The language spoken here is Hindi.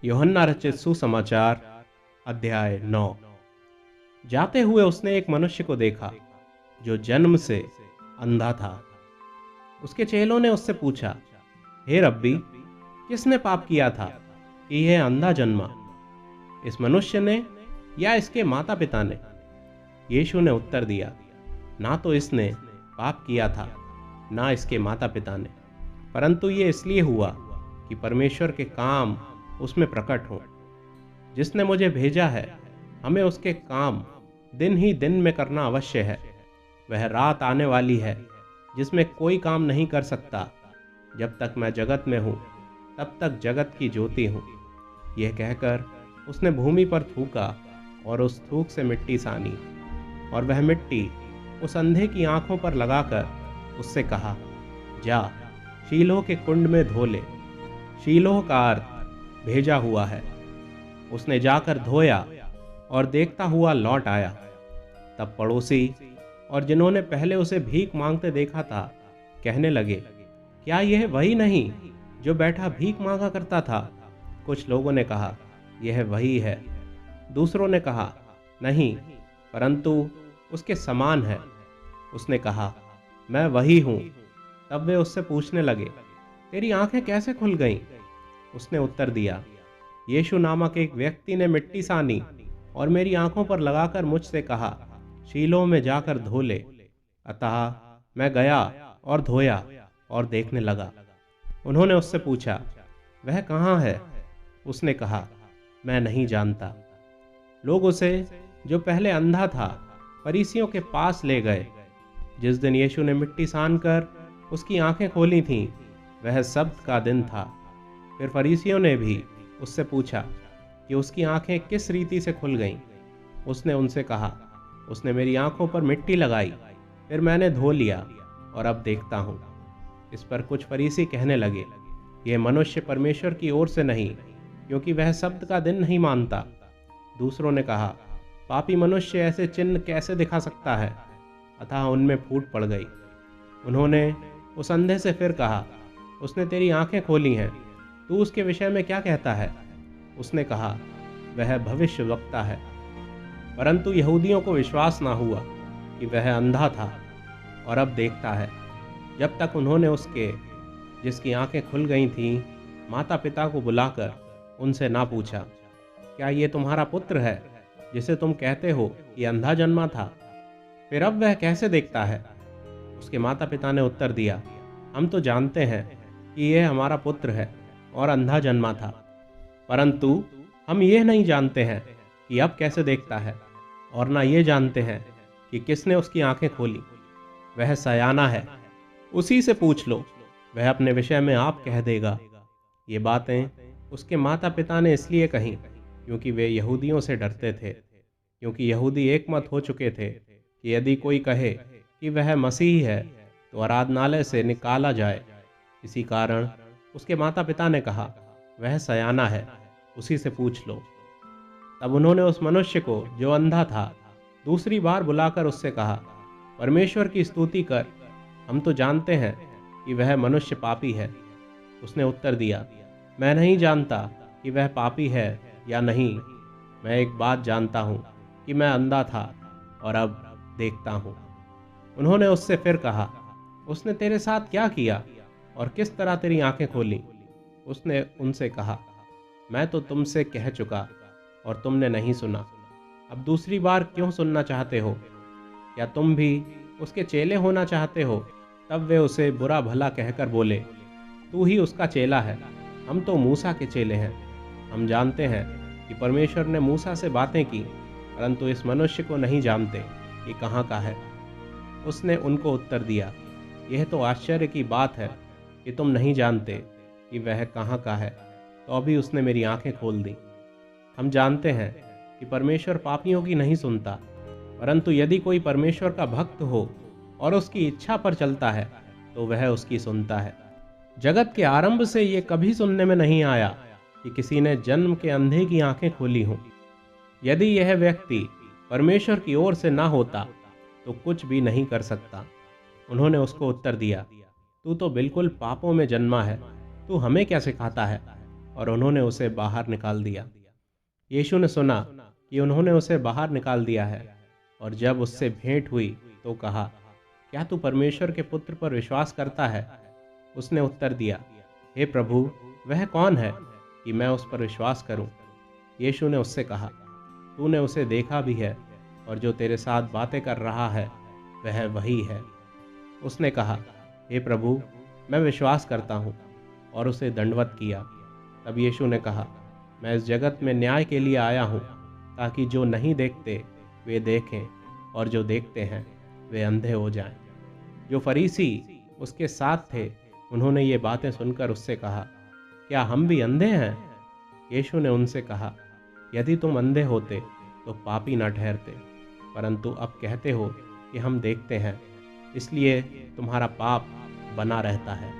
यूहन्ना रचित सुसमाचार अध्याय 9। जाते हुए उसने एक मनुष्य को देखा जो जन्म से अंधा था। उसके चेलों ने उससे पूछा, हे रब्बी, किसने पाप किया था कि यह अंधा जन्मा, इस मनुष्य ने या इसके माता पिता ने? यीशु ने उत्तर दिया, ना तो इसने पाप किया था ना इसके माता पिता ने, परंतु ये इसलिए हुआ कि परमेश्वर के काम उसमें प्रकट हों। जिसने मुझे भेजा है, हमें उसके काम दिन ही दिन में करना अवश्य है। वह रात आने वाली है जिसमें कोई काम नहीं कर सकता। जब तक मैं जगत में हूँ तब तक जगत की ज्योति हूँ। यह कहकर उसने भूमि पर थूका और उस थूक से मिट्टी सानी, और वह मिट्टी उस अंधे की आंखों पर लगाकर उससे कहा, जा शीलोह के कुंड में धो ले। शीलोह का अर्थ भेजा हुआ है। उसने जाकर धोया और देखता हुआ लौट आया। तब पड़ोसी और जिन्होंने पहले उसे भीख मांगते देखा था कहने लगे, क्या यह वही नहीं जो बैठा भीख मांगा करता था? कुछ लोगों ने कहा, यह वही है। दूसरों ने कहा, नहीं, परंतु उसके समान है। उसने कहा, मैं वही हूँ। तब वे उससे पूछने लगे, तेरी आंखें कैसे खुल गईं? उसने उत्तर दिया, यीशु नामक एक व्यक्ति ने मिट्टी सानी और मेरी आंखों पर लगाकर मुझसे कहा, शीलोह में जाकर धो ले। अतः मैं गया और धोया और देखने लगा। उन्होंने उससे पूछा, वह कहाँ है? उसने कहा, मैं नहीं जानता। लोग उसे, जो पहले अंधा था, फरीसियों के पास ले गए। जिस दिन यीशु ने मिट्टी सानकर उसकी आंखें खोली थीं, वह सब्त का दिन था। फिर फरीसियों ने भी उससे पूछा कि उसकी आंखें किस रीति से खुल गईं। उसने उनसे कहा, उसने मेरी आंखों पर मिट्टी लगाई, फिर मैंने धो लिया और अब देखता हूँ। इस पर कुछ फरीसी कहने लगे, यह मनुष्य परमेश्वर की ओर से नहीं, क्योंकि वह सब्त का दिन नहीं मानता। दूसरों ने कहा, पापी मनुष्य ऐसे चिन्ह कैसे दिखा सकता है? अतः उनमें फूट पड़ गई। उन्होंने उस अंधे से फिर कहा, उसने तेरी आंखें खोली हैं, तू उसके विषय में क्या कहता है? उसने कहा, वह भविष्यवक्ता है। परंतु यहूदियों को विश्वास ना हुआ कि वह अंधा था और अब देखता है, जब तक उन्होंने उसके, जिसकी आंखें खुल गई थीं, माता पिता को बुलाकर उनसे ना पूछा, क्या ये तुम्हारा पुत्र है जिसे तुम कहते हो कि अंधा जन्मा था? फिर अब वह कैसे देखता है? उसके माता पिता ने उत्तर दिया, हम तो जानते हैं कि यह हमारा पुत्र है और अंधा जन्मा था, परंतु हम यह नहीं जानते हैं कि अब कैसे देखता है, और ना ये जानते हैं कि किसने उसकी आंखें खोली। वह सयाना है, उसी से पूछ लो, वह अपने विषय में आप कह देगा। ये बातें उसके माता पिता ने इसलिए कहीं क्योंकि वे यहूदियों से डरते थे, क्योंकि यहूदी एकमत हो चुके थे कि यदि कोई कहे कि वह मसीह है तो आराधनालय से निकाला जाए। इसी कारण उसके माता पिता ने कहा, वह सयाना है, उसी से पूछ लो। तब उन्होंने उस मनुष्य को, जो अंधा था, दूसरी बार बुलाकर उससे कहा, परमेश्वर की स्तुति कर, हम तो जानते हैं कि वह मनुष्य पापी है। उसने उत्तर दिया, मैं नहीं जानता कि वह पापी है या नहीं। मैं एक बात जानता हूँ कि मैं अंधा था और अब देखता हूँ। उन्होंने उससे फिर कहा, उसने तेरे साथ क्या किया और किस तरह तेरी आंखें खोली? उसने उनसे कहा, मैं तो तुमसे कह चुका और तुमने नहीं सुना। अब दूसरी बार क्यों सुनना चाहते हो? क्या तुम भी उसके चेले होना चाहते हो? तब वे उसे बुरा भला कहकर बोले, तू ही उसका चेला है, हम तो मूसा के चेले हैं। हम जानते हैं कि परमेश्वर ने मूसा से बातें की, परंतु इस मनुष्य को नहीं जानते कि कहाँ का है। उसने उनको उत्तर दिया, यह तो आश्चर्य की बात है कि तुम नहीं जानते कि वह कहाँ का है, तो अभी उसने मेरी आंखें खोल दी। हम जानते हैं कि परमेश्वर पापियों की नहीं सुनता, परंतु यदि कोई परमेश्वर का भक्त हो और उसकी इच्छा पर चलता है तो वह उसकी सुनता है। जगत के आरंभ से ये कभी सुनने में नहीं आया कि किसी ने जन्म के अंधे की आंखें खोली हों। यदि यह व्यक्ति परमेश्वर की ओर से ना होता तो कुछ भी नहीं कर सकता। उन्होंने उसको उत्तर दिया, तू तो बिल्कुल पापों में जन्मा है, तू हमें क्या सिखाता है? और उन्होंने उसे बाहर निकाल दिया। यीशु ने सुना कि उन्होंने उसे बाहर निकाल दिया है, और जब उससे भेंट हुई तो कहा, क्या तू परमेश्वर के पुत्र पर विश्वास करता है? उसने उत्तर दिया, हे प्रभु, वह कौन है कि मैं उस पर विश्वास करूं? यीशु ने उससे कहा, तूने उसे देखा भी है, और जो तेरे साथ बातें कर रहा है वह वही है। उसने कहा, हे प्रभु, मैं विश्वास करता हूँ, और उसे दंडवत किया। तब यीशु ने कहा, मैं इस जगत में न्याय के लिए आया हूँ, ताकि जो नहीं देखते वे देखें, और जो देखते हैं वे अंधे हो जाएं। जो फरीसी उसके साथ थे, उन्होंने ये बातें सुनकर उससे कहा, क्या हम भी अंधे हैं? यीशु ने उनसे कहा, यदि तुम अंधे होते तो पापी न ठहरते, परंतु अब कहते हो कि हम देखते हैं, इसलिए तुम्हारा पाप बना रहता है।